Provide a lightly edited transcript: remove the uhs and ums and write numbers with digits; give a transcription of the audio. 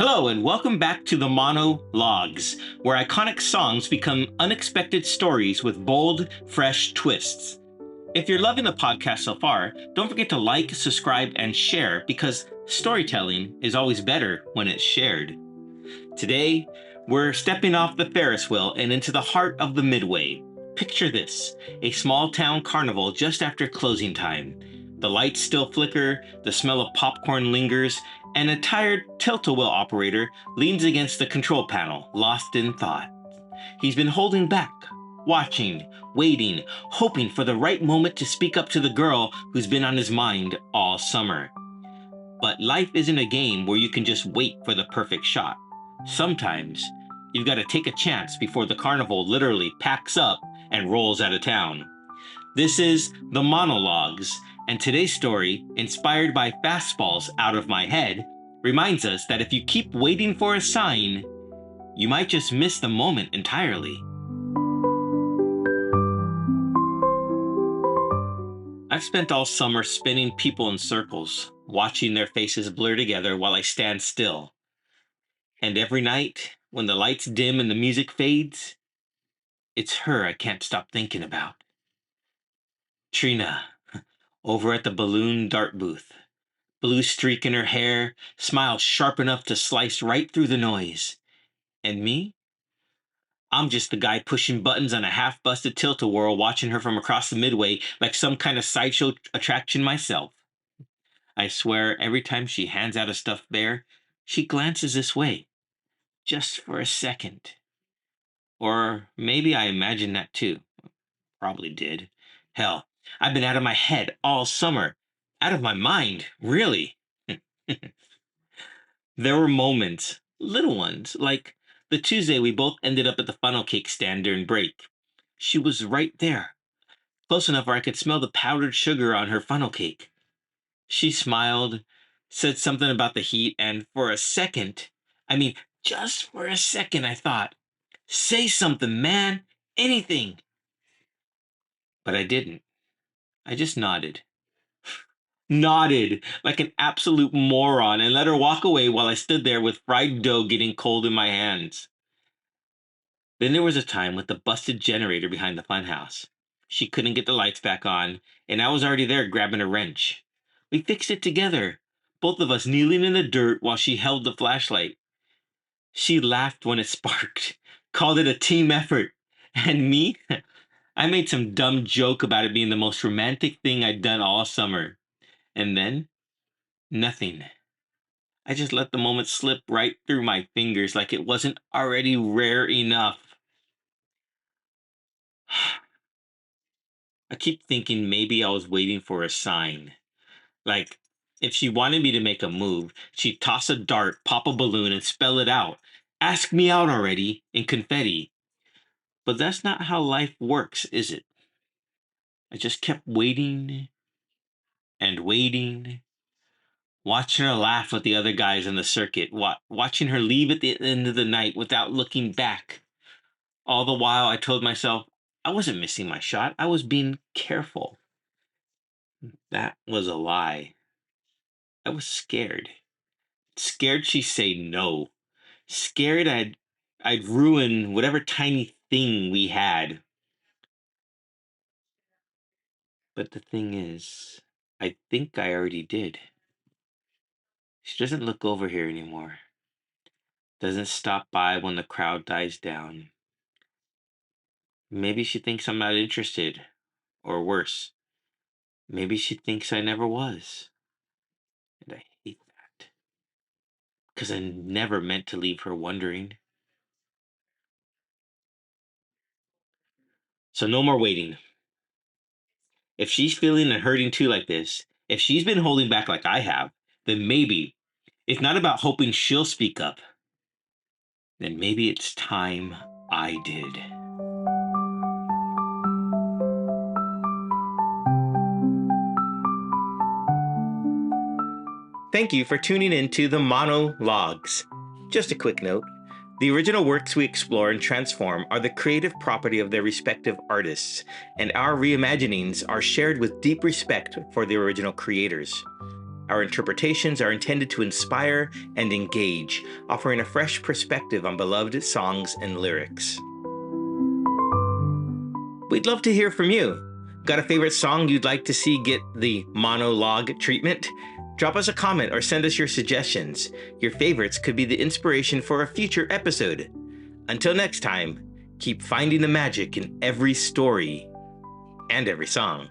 Hello, and welcome back to the monologues, where iconic songs become unexpected stories with bold, fresh twists. If you're loving the podcast so far, don't forget to like, subscribe, and share because storytelling is always better when it's shared. Today, we're stepping off the Ferris wheel and into the heart of the Midway. Picture this, a small town carnival just after closing time. The lights still flicker, the smell of popcorn lingers, and a tired tilt-a-whirl operator leans against the control panel, lost in thought. He's been holding back, watching, waiting, hoping for the right moment to speak up to the girl who's been on his mind all summer. But life isn't a game where you can just wait for the perfect shot. Sometimes, you've got to take a chance before the carnival literally packs up and rolls out of town. This is The Monologues, and today's story, inspired by Fastball's Out of My Head, reminds us that if you keep waiting for a sign, you might just miss the moment entirely. I've spent all summer spinning people in circles, watching their faces blur together while I stand still. And every night, when the lights dim and the music fades, it's her I can't stop thinking about. Trina, over at the balloon dart booth. Blue streak in her hair, smile sharp enough to slice right through the noise. And me? I'm just the guy pushing buttons on a half-busted tilt-a-whirl watching her from across the midway like some kind of sideshow attraction myself. I swear every time she hands out a stuffed bear, she glances this way, just for a second. Or maybe I imagined that too. Probably did. Hell, I've been out of my head all summer. Out of my mind, really. There were moments, little ones, like the Tuesday we both ended up at the funnel cake stand during break. She was right there, close enough where I could smell the powdered sugar on her funnel cake. She smiled, said something about the heat, and for a second, just for a second, I thought, say something, man, anything. But I didn't. I just nodded like an absolute moron and let her walk away while I stood there with fried dough getting cold in my hands. Then there was a time with the busted generator behind the funhouse. She couldn't get the lights back on, and I was already there grabbing a wrench. We fixed it together, both of us kneeling in the dirt while she held the flashlight. She laughed when it sparked, called it a team effort. And me? I made some dumb joke about it being the most romantic thing I'd done all summer. And then, nothing. I just let the moment slip right through my fingers like it wasn't already rare enough. I keep thinking maybe I was waiting for a sign. Like, if she wanted me to make a move, she'd toss a dart, pop a balloon, and spell it out. Ask me out already in confetti. But that's not how life works, is it? I just kept waiting and waiting, watching her laugh with the other guys in the circuit, watching her leave at the end of the night without looking back. All the while, I told myself I wasn't missing my shot. I was being careful. That was a lie. I was scared. Scared she'd say no. Scared I'd ruin whatever tiny thing we had. But the thing is, I think I already did. She doesn't look over here anymore. Doesn't stop by when the crowd dies down. Maybe she thinks I'm not interested. Or worse, maybe she thinks I never was. And I hate that. Because I never meant to leave her wondering. So no more waiting. If she's feeling and hurting too like this, if she's been holding back like I have, then maybe it's not about hoping she'll speak up. Then maybe it's time I did. Thank you for tuning in to the monologues. Just a quick note. The original works we explore and transform are the creative property of their respective artists, and our reimaginings are shared with deep respect for the original creators. Our interpretations are intended to inspire and engage, offering a fresh perspective on beloved songs and lyrics. We'd love to hear from you. Got a favorite song you'd like to see get the monologue treatment? Drop us a comment or send us your suggestions. Your favorites could be the inspiration for a future episode. Until next time, keep finding the magic in every story and every song.